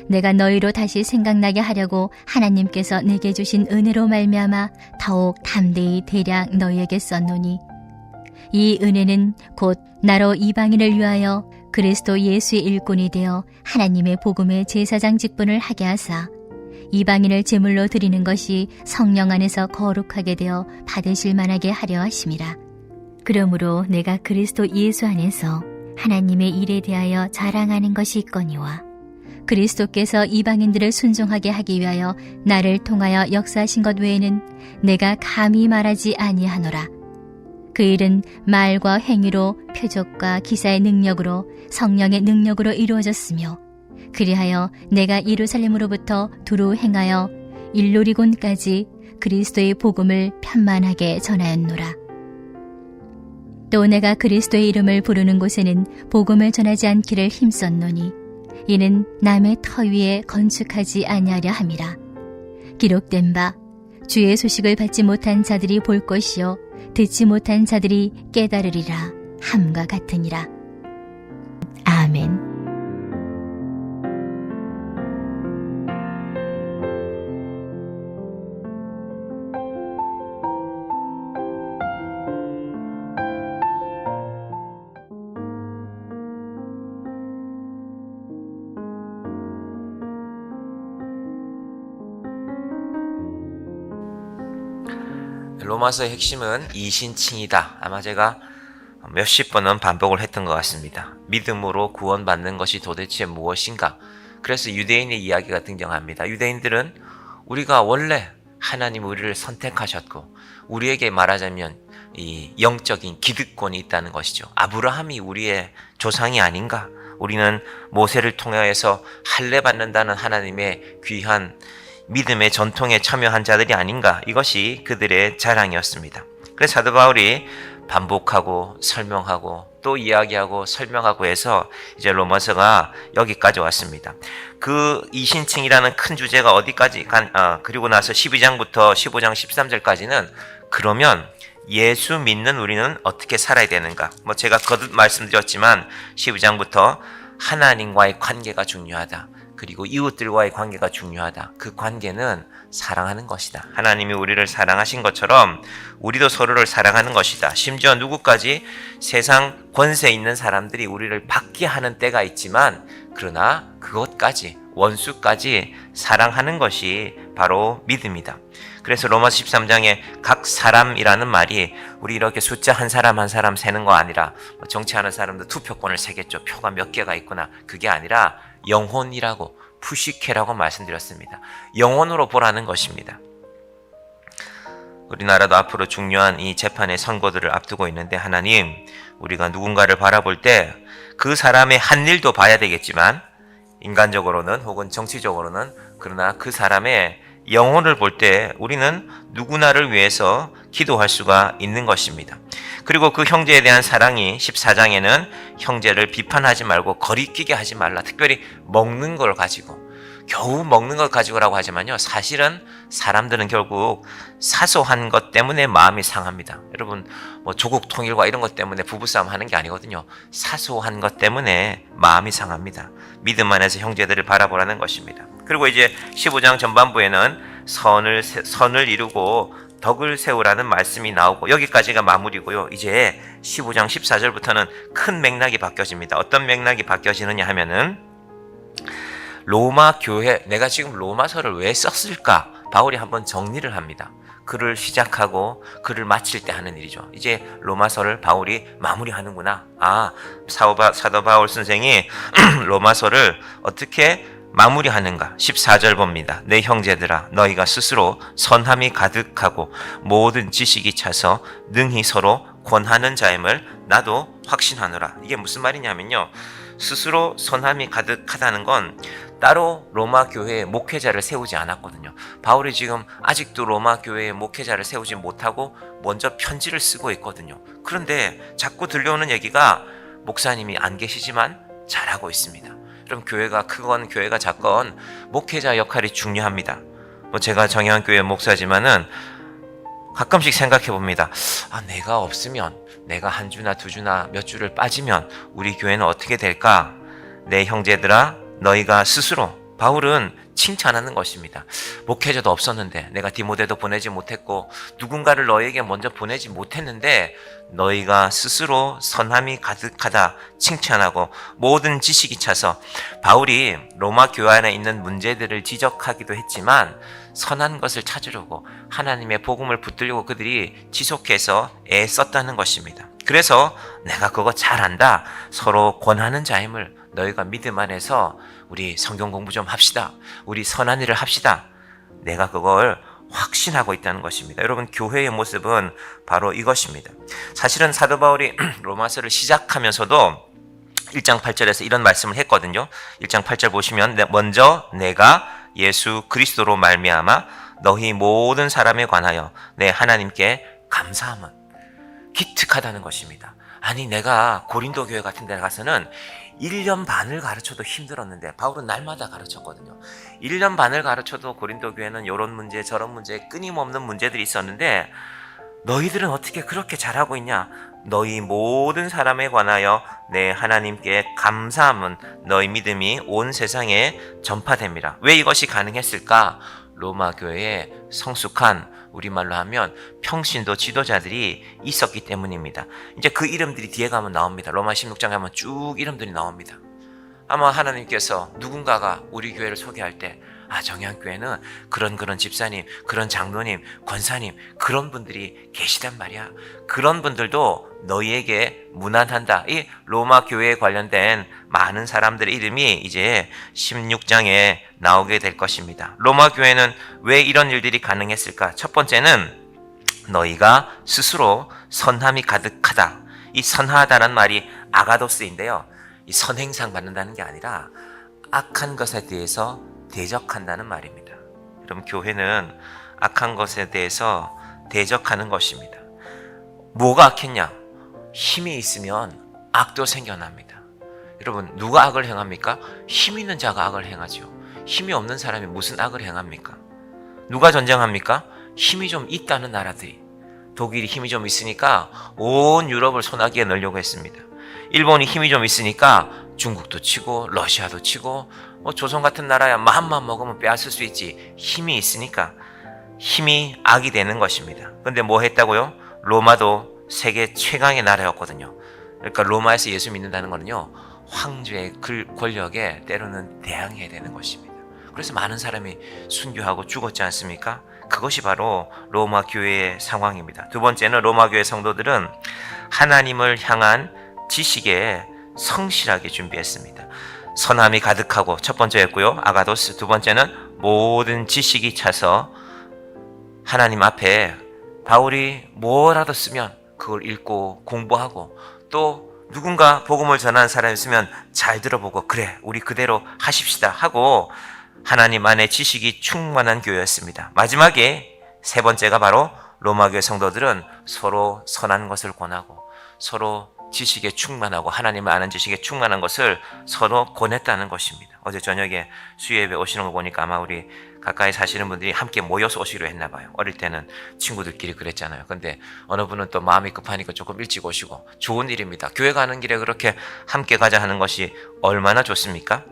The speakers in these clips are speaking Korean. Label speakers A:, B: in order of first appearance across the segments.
A: 내가 너희로 다시 생각나게 하려고 하나님께서 내게 주신 은혜로 말미암아 더욱 담대히 대략 너희에게 썼노니 이 은혜는 곧 나로 이방인을 위하여 그리스도 예수의 일꾼이 되어 하나님의 복음의 제사장 직분을 하게 하사 이방인을 제물로 드리는 것이 성령 안에서 거룩하게 되어 받으실 만하게 하려 하심이라. 그러므로 내가 그리스도 예수 안에서 하나님의 일에 대하여 자랑하는 것이 있거니와 그리스도께서 이방인들을 순종하게 하기 위하여 나를 통하여 역사하신 것 외에는 내가 감히 말하지 아니하노라. 그 일은 말과 행위로 표적과 기사의 능력으로 성령의 능력으로 이루어졌으며 그리하여 내가 예루살렘으로부터 두루 행하여 일루리곤까지 그리스도의 복음을 편만하게 전하였노라. 또 내가 그리스도의 이름을 부르는 곳에는 복음을 전하지 않기를 힘썼노니 이는 남의 터 위에 건축하지 아니하려 함이라. 기록된 바 주의 소식을 받지 못한 자들이 볼 것이요 듣지 못한 자들이 깨달으리라 함과 같으니라. 아멘.
B: 로마서의 핵심은 이신칭이다. 아마 제가 몇십 번은 반복을 했던 것 같습니다. 믿음으로 구원받는 것이 도대체 무엇인가? 그래서 유대인의 이야기가 등장합니다. 유대인들은 우리가 원래 하나님 우리를 선택하셨고 우리에게 말하자면 이 영적인 기득권이 있다는 것이죠. 아브라함이 우리의 조상이 아닌가? 우리는 모세를 통하여서 할례 받는다는 하나님의 귀한 믿음의 전통에 참여한 자들이 아닌가, 이것이 그들의 자랑이었습니다. 그래서 사도 바울이 반복하고 설명하고 또 이야기하고 설명하고 해서 이제 로마서가 여기까지 왔습니다. 그 이신칭이라는 큰 주제가 어디까지 그리고 나서 12장부터 15장 13절까지는 그러면 예수 믿는 우리는 어떻게 살아야 되는가? 제가 거듭 말씀드렸지만 12장부터 하나님과의 관계가 중요하다. 그리고 이웃들과의 관계가 중요하다. 그 관계는 사랑하는 것이다. 하나님이 우리를 사랑하신 것처럼 우리도 서로를 사랑하는 것이다. 심지어 누구까지 세상 권세 있는 사람들이 우리를 받게 하는 때가 있지만 그러나 그것까지 원수까지 사랑하는 것이 바로 믿음이다. 그래서 로마서 13장에 각 사람이라는 말이 우리 이렇게 숫자 한 사람 한 사람 세는 거 아니라 정치하는 사람도 투표권을 세겠죠. 표가 몇 개가 있구나. 그게 아니라 영혼이라고 푸시케라고 말씀드렸습니다. 영혼으로 보라는 것입니다. 우리나라도 앞으로 중요한 이 재판의 선고들을 앞두고 있는데 하나님, 우리가 누군가를 바라볼 때 그 사람의 한 일도 봐야 되겠지만 인간적으로는 혹은 정치적으로는 그러나 그 사람의 영혼을 볼 때 우리는 누구나를 위해서 기도할 수가 있는 것입니다. 그리고 그 형제에 대한 사랑이 14장에는 형제를 비판하지 말고 거리끼게 하지 말라. 특별히 먹는 걸 가지고, 겨우 먹는 걸 가지고라고 하지만요, 사실은 사람들은 결국 사소한 것 때문에 마음이 상합니다. 여러분, 조국 통일과 이런 것 때문에 부부싸움 하는 게 아니거든요. 사소한 것 때문에 마음이 상합니다. 믿음 안에서 형제들을 바라보라는 것입니다. 그리고 이제 15장 전반부에는 선을 이루고 덕을 세우라는 말씀이 나오고 여기까지가 마무리고요. 이제 15장 14절부터는 큰 맥락이 바뀌어집니다. 어떤 맥락이 바뀌어지느냐 하면은 로마 교회, 내가 지금 로마서를 왜 썼을까? 바울이 한번 정리를 합니다. 글을 시작하고 글을 마칠 때 하는 일이죠. 이제 로마서를 바울이 마무리하는구나. 사도 바울 선생이 로마서를 어떻게 마무리하는가? 14절 봅니다. 내 형제들아, 너희가 스스로 선함이 가득하고 모든 지식이 차서 능히 서로 권하는 자임을 나도 확신하노라. 이게 무슨 말이냐면요, 스스로 선함이 가득하다는 건 따로 로마 교회에 목회자를 세우지 않았거든요. 바울이 지금 아직도 로마 교회에 목회자를 세우지 못하고 먼저 편지를 쓰고 있거든요. 그런데 자꾸 들려오는 얘기가 목사님이 안 계시지만 잘하고 있습니다. 그럼 교회가 크건 교회가 작건 목회자 역할이 중요합니다. 제가 정영교회 목사지만은 가끔씩 생각해 봅니다. 내가 없으면, 내가 한 주나 두 주나 몇 주를 빠지면 우리 교회는 어떻게 될까? 내 형제들아, 너희가 스스로 바울은 칭찬하는 것입니다. 목회자도 없었는데, 내가 디모데도 보내지 못했고, 누군가를 너에게 먼저 보내지 못했는데 너희가 스스로 선함이 가득하다 칭찬하고 모든 지식이 차서, 바울이 로마 교회 안에 있는 문제들을 지적하기도 했지만 선한 것을 찾으려고 하나님의 복음을 붙들려고 그들이 지속해서 애썼다는 것입니다. 그래서 내가 그거 잘한다, 서로 권하는 자임을 너희가 믿음 안에서 우리 성경 공부 좀 합시다, 우리 선한 일을 합시다, 내가 그걸 확신하고 있다는 것입니다. 여러분, 교회의 모습은 바로 이것입니다. 사실은 사도 바울이 로마서를 시작하면서도 1장 8절에서 이런 말씀을 했거든요. 1장 8절 보시면, 먼저 내가 예수 그리스도로 말미암아 너희 모든 사람에 관하여 내 하나님께 감사함은, 기특하다는 것입니다. 아니, 내가 고린도 교회 같은 데 가서는 1년 반을 가르쳐도 힘들었는데, 바울은 날마다 가르쳤거든요. 1년 반을 가르쳐도 고린도 교회는 이런 문제 저런 문제 끊임없는 문제들이 있었는데, 너희들은 어떻게 그렇게 잘하고 있냐? 너희 모든 사람에 관하여 내 하나님께 감사함은 너희 믿음이 온 세상에 전파됩니다. 왜 이것이 가능했을까? 로마 교회에 성숙한, 우리말로 하면 평신도 지도자들이 있었기 때문입니다. 이제 그 이름들이 뒤에 가면 나옵니다. 로마 16장에 가면 쭉 이름들이 나옵니다. 아마 하나님께서 누군가가 우리 교회를 소개할 때, 정양교회는 그런 집사님, 그런 장로님, 권사님, 그런 분들이 계시단 말이야. 그런 분들도 너희에게 무난한다. 이 로마 교회에 관련된 많은 사람들의 이름이 이제 16장에 나오게 될 것입니다. 로마 교회는 왜 이런 일들이 가능했을까? 첫 번째는 너희가 스스로 선함이 가득하다. 이 선하다는 말이 아가도스인데요, 이 선행상 받는다는 게 아니라 악한 것에 대해서 대적한다는 말입니다. 여러분, 교회는 악한 것에 대해서 대적하는 것입니다. 뭐가 악했냐? 힘이 있으면 악도 생겨납니다. 여러분, 누가 악을 행합니까? 힘 있는 자가 악을 행하죠. 힘이 없는 사람이 무슨 악을 행합니까? 누가 전쟁합니까? 힘이 좀 있다는 나라들이. 독일이 힘이 좀 있으니까 온 유럽을 소나기에 넣으려고 했습니다. 일본이 힘이 좀 있으니까 중국도 치고 러시아도 치고, 조선 같은 나라야 마음만 먹으면 빼앗을 수 있지. 힘이 있으니까. 힘이 악이 되는 것입니다. 그런데 뭐 했다고요? 로마도 세계 최강의 나라였거든요. 그러니까 로마에서 예수 믿는다는 거는요, 황제의 권력에 때로는 대항해야 되는 것입니다. 그래서 많은 사람이 순교하고 죽었지 않습니까? 그것이 바로 로마 교회의 상황입니다. 두 번째는 로마 교회 성도들은 하나님을 향한 지식에 성실하게 준비했습니다. 선함이 가득하고 첫 번째였고요, 아가도스. 두 번째는 모든 지식이 차서 하나님 앞에 바울이 뭐라도 쓰면 그걸 읽고 공부하고, 또 누군가 복음을 전하는 사람이 있으면 잘 들어보고, 그래 우리 그대로 하십시다 하고 하나님 안에 지식이 충만한 교회였습니다. 마지막에 세 번째가 바로 로마교회 성도들은 서로 선한 것을 권하고 서로 지식에 충만하고 하나님을 아는 지식에 충만한 것을 서로 권했다는 것입니다. 어제 저녁에 수요예배 오시는 거 보니까 아마 우리 가까이 사시는 분들이 함께 모여서 오시기로 했나 봐요. 어릴 때는 친구들끼리 그랬잖아요. 근데 어느 분은 또 마음이 급하니까 조금 일찍 오시고, 좋은 일입니다. 교회 가는 길에 그렇게 함께 가자 하는 것이 얼마나 좋습니까?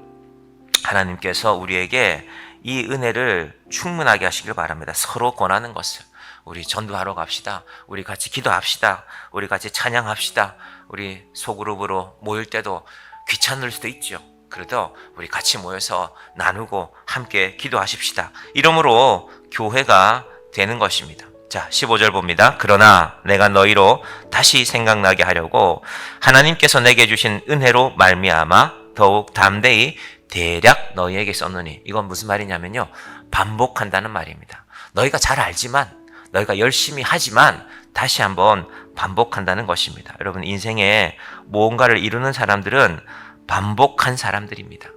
B: 하나님께서 우리에게 이 은혜를 충분하게 하시길 바랍니다. 서로 권하는 것을. 우리 전도하러 갑시다. 우리 같이 기도합시다. 우리 같이 찬양합시다. 우리 소그룹으로 모일 때도 귀찮을 수도 있죠. 그래도 우리 같이 모여서 나누고 함께 기도하십시다. 이러므로 교회가 되는 것입니다. 자, 15절 봅니다. 그러나 내가 너희로 다시 생각나게 하려고 하나님께서 내게 주신 은혜로 말미암아 더욱 담대히 대략 너희에게 썼느니. 이건 무슨 말이냐면요, 반복한다는 말입니다. 너희가 잘 알지만, 너희가 열심히 하지만 다시 한번 반복한다는 것입니다. 여러분, 인생에 무언가를 이루는 사람들은 반복한 사람들입니다.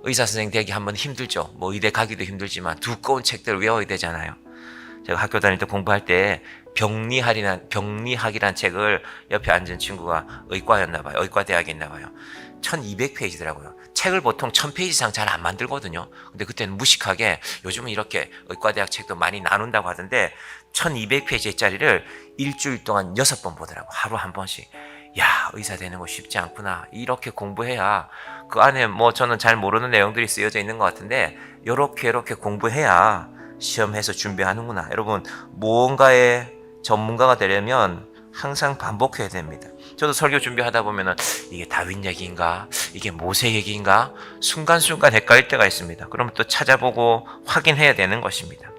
B: 의사 선생님 되기 한번 힘들죠. 뭐 의대 가기도 힘들지만 두꺼운 책들을 외워야 되잖아요. 제가 학교 다닐 때 공부할 때 병리학이라는 책을, 옆에 앉은 친구가 의과였나 봐요. 의과대학에 있나 봐요. 1200페이지더라고요. 책을 보통 1000페이지 이상 잘 안 만들거든요. 근데 그때는 무식하게, 요즘은 이렇게 의과대학 책도 많이 나눈다고 하던데 1200페이지짜리를 일주일 동안 6번 보더라고. 하루 한 번씩. 야, 의사 되는 거 쉽지 않구나. 이렇게 공부해야 그 안에 뭐 저는 잘 모르는 내용들이 쓰여져 있는 것 같은데 이렇게 공부해야 시험해서 준비하는구나. 여러분, 무언가의 전문가가 되려면 항상 반복해야 됩니다. 저도 설교 준비하다 보면은 이게 다윈 얘기인가? 이게 모세 얘기인가? 순간순간 헷갈릴 때가 있습니다. 그러면 또 찾아보고 확인해야 되는 것입니다.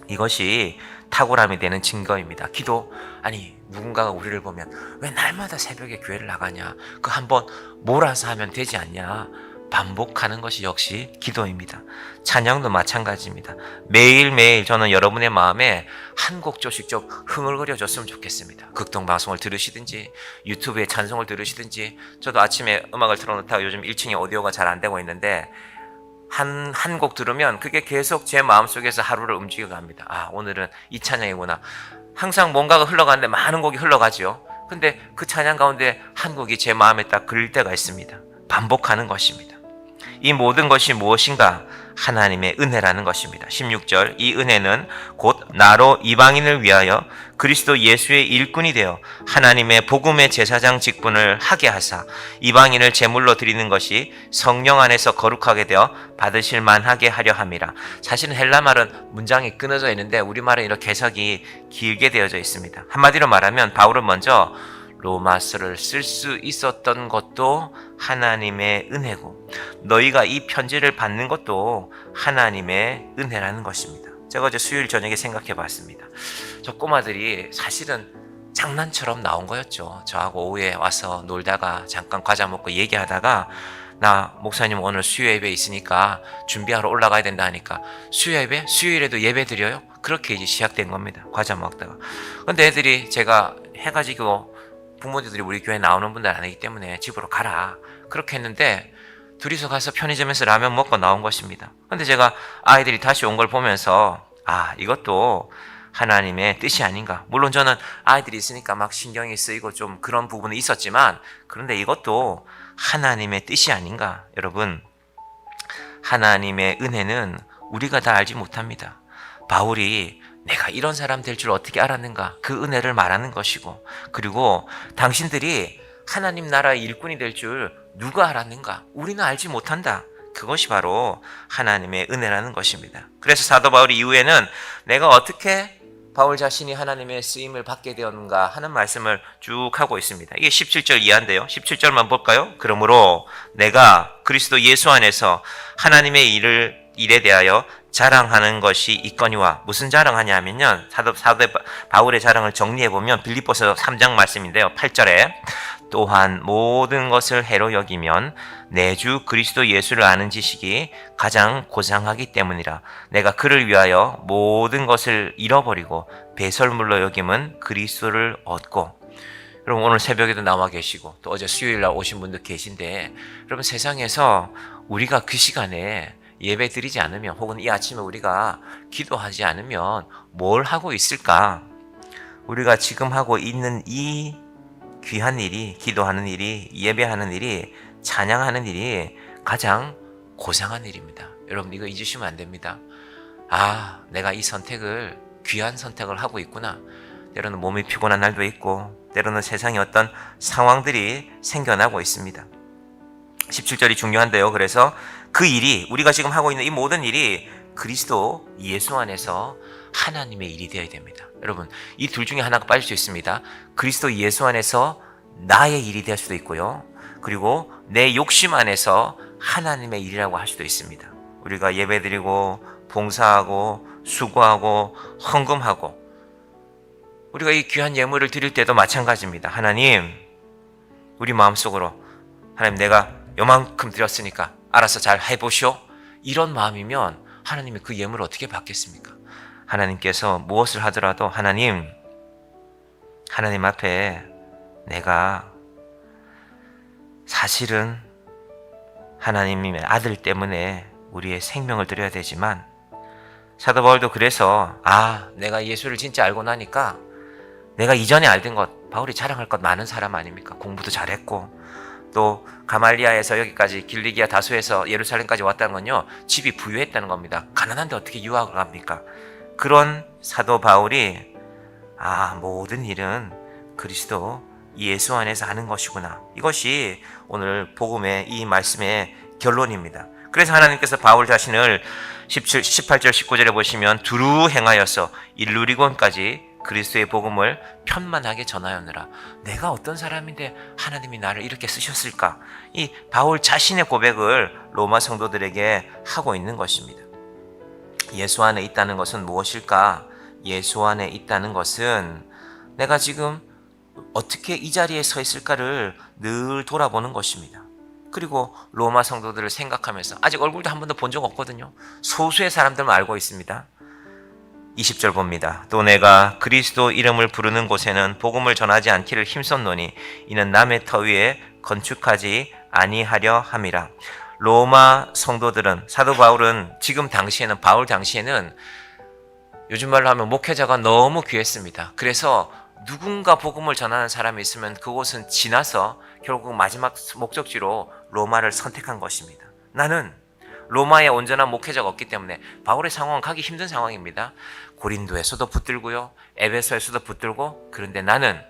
B: 이것이 탁월함이 되는 증거입니다. 기도, 아니 누군가가 우리를 보면 왜 날마다 새벽에 교회를 나가냐? 그 한번 몰아서 하면 되지 않냐? 반복하는 것이 역시 기도입니다. 찬양도 마찬가지입니다. 매일매일 저는 여러분의 마음에 한 곡조씩 좀 흥얼거려줬으면 좋겠습니다. 극동방송을 들으시든지 유튜브에 찬송을 들으시든지, 저도 아침에 음악을 틀어놓다가 요즘 1층에 오디오가 잘 안 되고 있는데 한 곡 들으면 그게 계속 제 마음속에서 하루를 움직여 갑니다. 아, 오늘은 이 찬양이구나. 항상 뭔가가 흘러가는데 많은 곡이 흘러가죠. 근데 그 찬양 가운데 한 곡이 제 마음에 딱 걸릴 때가 있습니다. 반복하는 것입니다. 이 모든 것이 무엇인가? 하나님의 은혜라는 것입니다. 16절, 이 은혜는 곧 나로 이방인을 위하여 그리스도 예수의 일꾼이 되어 하나님의 복음의 제사장 직분을 하게 하사 이방인을 제물로 드리는 것이 성령 안에서 거룩하게 되어 받으실 만하게 하려 함이라. 사실은 헬라 말은 문장이 끊어져 있는데 우리말은 이렇게 해석이 길게 되어져 있습니다. 한마디로 말하면 바울은 먼저 로마서를 쓸 수 있었던 것도 하나님의 은혜고 너희가 이 편지를 받는 것도 하나님의 은혜라는 것입니다. 제가 어제 수요일 저녁에 생각해 봤습니다. 저 꼬마들이 사실은 장난처럼 나온 거였죠. 저하고 오후에 와서 놀다가 잠깐 과자 먹고 얘기하다가 나 목사님 오늘 수요 예배 있으니까 준비하러 올라가야 된다 하니까 수요 예배? 수요일에도 예배 드려요? 그렇게 이제 시작된 겁니다. 과자 먹다가. 근데 애들이 제가 해가지고 부모님들이 우리 교회 나오는 분들 아니기 때문에 집으로 가라 그렇게 했는데 둘이서 가서 편의점에서 라면 먹고 나온 것입니다. 근데 제가 아이들이 다시 온 걸 보면서 아, 이것도 하나님의 뜻이 아닌가. 물론 저는 아이들이 있으니까 막 신경이 쓰이고 좀 그런 부분이 있었지만 그런데 이것도 하나님의 뜻이 아닌가. 여러분, 하나님의 은혜는 우리가 다 알지 못합니다. 바울이 내가 이런 사람 될 줄 어떻게 알았는가? 그 은혜를 말하는 것이고, 그리고 당신들이 하나님 나라의 일꾼이 될 줄 누가 알았는가? 우리는 알지 못한다. 그것이 바로 하나님의 은혜라는 것입니다. 그래서 사도 바울이 이후에는 내가 어떻게 바울 자신이 하나님의 쓰임을 받게 되었는가 하는 말씀을 쭉 하고 있습니다. 이게 17절 이하인데요. 17절만 볼까요? 그러므로 내가 그리스도 예수 안에서 하나님의 일에 대하여 자랑하는 것이 있거니와. 무슨 자랑하냐 하면요, 사도 바울의 자랑을 정리해보면 빌립보서 3장 말씀인데요. 8절에 또한 모든 것을 해로 여기면 내 주 그리스도 예수를 아는 지식이 가장 고상하기 때문이라. 내가 그를 위하여 모든 것을 잃어버리고 배설물로 여김은 그리스도를 얻고. 여러분, 오늘 새벽에도 나와 계시고 또 어제 수요일날 오신 분들 계신데, 여러분, 세상에서 우리가 그 시간에 예배 드리지 않으면 혹은 이 아침에 우리가 기도하지 않으면 뭘 하고 있을까? 우리가 지금 하고 있는 이 귀한 일이, 기도하는 일이, 예배하는 일이, 찬양하는 일이 가장 고상한 일입니다. 여러분, 이거 잊으시면 안 됩니다. 아, 내가 이 선택을, 귀한 선택을 하고 있구나. 때로는 몸이 피곤한 날도 있고 때로는 세상에 어떤 상황들이 생겨나고 있습니다. 17절이 중요한데요. 그래서 그 일이, 우리가 지금 하고 있는 이 모든 일이 그리스도 예수 안에서 하나님의 일이 되어야 됩니다. 여러분, 이 둘 중에 하나가 빠질 수 있습니다. 그리스도 예수 안에서 나의 일이 될 수도 있고요. 그리고 내 욕심 안에서 하나님의 일이라고 할 수도 있습니다. 우리가 예배드리고 봉사하고 수고하고 헌금하고 우리가 이 귀한 예물을 드릴 때도 마찬가지입니다. 하나님, 우리 마음속으로 하나님, 내가 요만큼 드렸으니까 알아서 잘 해보시오. 이런 마음이면 하나님이 그 예물을 어떻게 받겠습니까? 하나님께서 무엇을 하더라도 하나님 앞에 내가 사실은 하나님의 아들 때문에 우리의 생명을 드려야 되지만, 사도 바울도 그래서 내가 예수를 진짜 알고 나니까 내가 이전에 알던 것, 바울이 자랑할 것 많은 사람 아닙니까? 공부도 잘했고 또 가말리아에서 여기까지 길리기아 다소에서 예루살렘까지 왔다는 건요, 집이 부유했다는 겁니다. 가난한데 어떻게 유학을 갑니까? 그런 사도 바울이 모든 일은 그리스도 예수 안에서 하는 것이구나. 이것이 오늘 복음의 이 말씀의 결론입니다. 그래서 하나님께서 바울 자신을 18절 19절에 보시면 두루 행하여서 일루리곤까지 그리스도의 복음을 편만하게 전하였느라. 내가 어떤 사람인데 하나님이 나를 이렇게 쓰셨을까? 이 바울 자신의 고백을 로마 성도들에게 하고 있는 것입니다. 예수 안에 있다는 것은 무엇일까? 예수 안에 있다는 것은 내가 지금 어떻게 이 자리에 서 있을까를 늘 돌아보는 것입니다. 그리고 로마 성도들을 생각하면서 아직 얼굴도 한 번도 본 적 없거든요. 소수의 사람들만 알고 있습니다. 20절 봅니다. 또 내가 그리스도 이름을 부르는 곳에는 복음을 전하지 않기를 힘썼노니 이는 남의 터 위에 건축하지 아니하려 함이라. 로마 성도들은, 사도 바울은 지금 당시에는, 바울 당시에는 요즘 말로 하면 목회자가 너무 귀했습니다. 그래서 누군가 복음을 전하는 사람이 있으면 그곳은 지나서 결국 마지막 목적지로 로마를 선택한 것입니다. 나는 로마에 온전한 목회자가 없기 때문에 바울의 상황은 가기 힘든 상황입니다. 고린도에서도 붙들고요, 에베소에서도 붙들고, 그런데 나는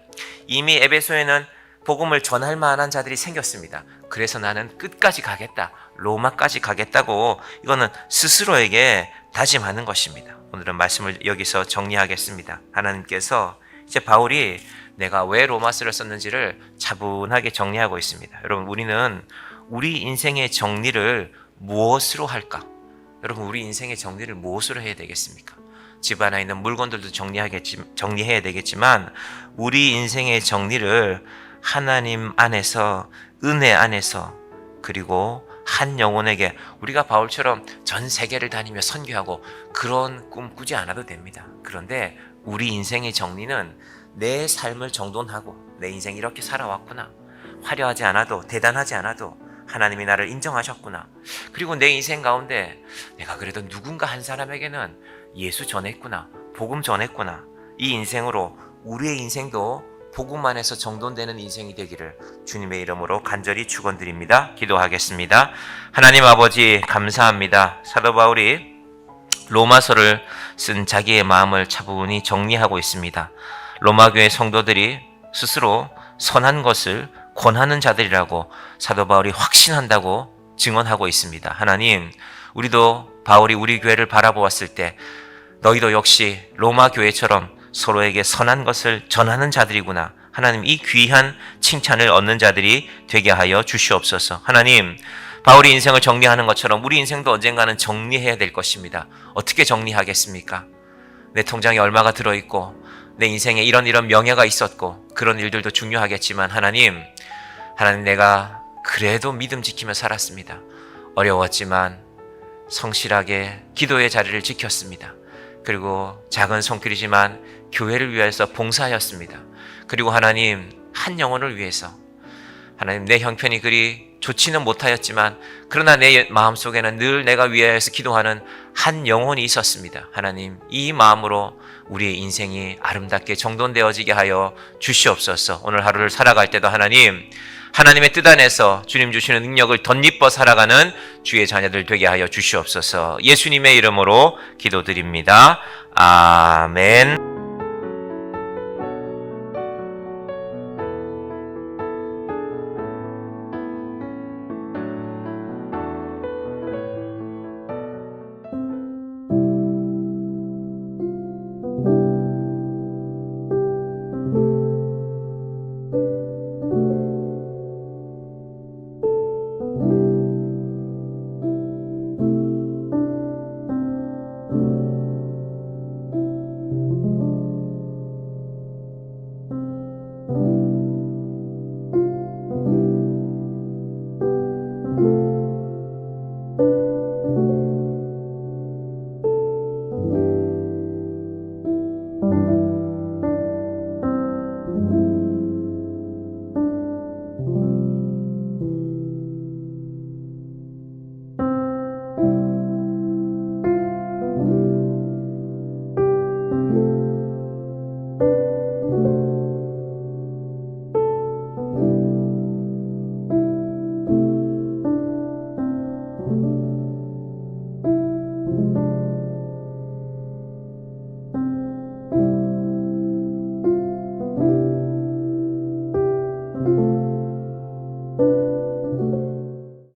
B: 이미 에베소에는 복음을 전할 만한 자들이 생겼습니다. 그래서 나는 끝까지 가겠다, 로마까지 가겠다고 이거는 스스로에게 다짐하는 것입니다. 오늘은 말씀을 여기서 정리하겠습니다. 하나님께서 이제 바울이 내가 왜 로마서를 썼는지를 차분하게 정리하고 있습니다. 여러분, 우리는 우리 인생의 정리를 무엇으로 할까? 여러분, 우리 인생의 정리를 무엇으로 해야 되겠습니까? 집 안에 있는 물건들도 정리해야 되겠지만 우리 인생의 정리를 하나님 안에서, 은혜 안에서, 그리고 한 영혼에게, 우리가 바울처럼 전 세계를 다니며 선교하고 그런 꿈 꾸지 않아도 됩니다. 그런데 우리 인생의 정리는 내 삶을 정돈하고, 내 인생 이렇게 살아왔구나, 화려하지 않아도, 대단하지 않아도 하나님이 나를 인정하셨구나, 그리고 내 인생 가운데 내가 그래도 누군가 한 사람에게는 예수 전했구나, 복음 전했구나, 이 인생으로 우리의 인생도 복음 안에서 정돈되는 인생이 되기를 주님의 이름으로 간절히 축원드립니다. 기도하겠습니다. 하나님 아버지, 감사합니다. 사도 바울이 로마서를 쓴 자기의 마음을 차분히 정리하고 있습니다. 로마 교회 성도들이 스스로 선한 것을 권하는 자들이라고 사도 바울이 확신한다고 증언하고 있습니다. 하나님, 우리도 바울이 우리 교회를 바라보았을 때 너희도 역시 로마 교회처럼 서로에게 선한 것을 전하는 자들이구나, 하나님, 이 귀한 칭찬을 얻는 자들이 되게 하여 주시옵소서. 하나님, 바울이 인생을 정리하는 것처럼 우리 인생도 언젠가는 정리해야 될 것입니다. 어떻게 정리하겠습니까? 내 통장에 얼마가 들어있고 내 인생에 이런 명예가 있었고 그런 일들도 중요하겠지만 하나님, 내가 그래도 믿음 지키며 살았습니다. 어려웠지만 성실하게 기도의 자리를 지켰습니다. 그리고 작은 손길이지만 교회를 위해서 봉사하였습니다. 그리고 하나님, 한 영혼을 위해서, 하나님, 내 형편이 그리 좋지는 못하였지만 그러나 내 마음속에는 늘 내가 위하여서 기도하는 한 영혼이 있었습니다. 하나님, 이 마음으로 우리의 인생이 아름답게 정돈되어지게 하여 주시옵소서. 오늘 하루를 살아갈 때도 하나님의 뜻 안에서 주님 주시는 능력을 덧입어 살아가는 주의 자녀들 되게 하여 주시옵소서. 예수님의 이름으로 기도드립니다. 아멘.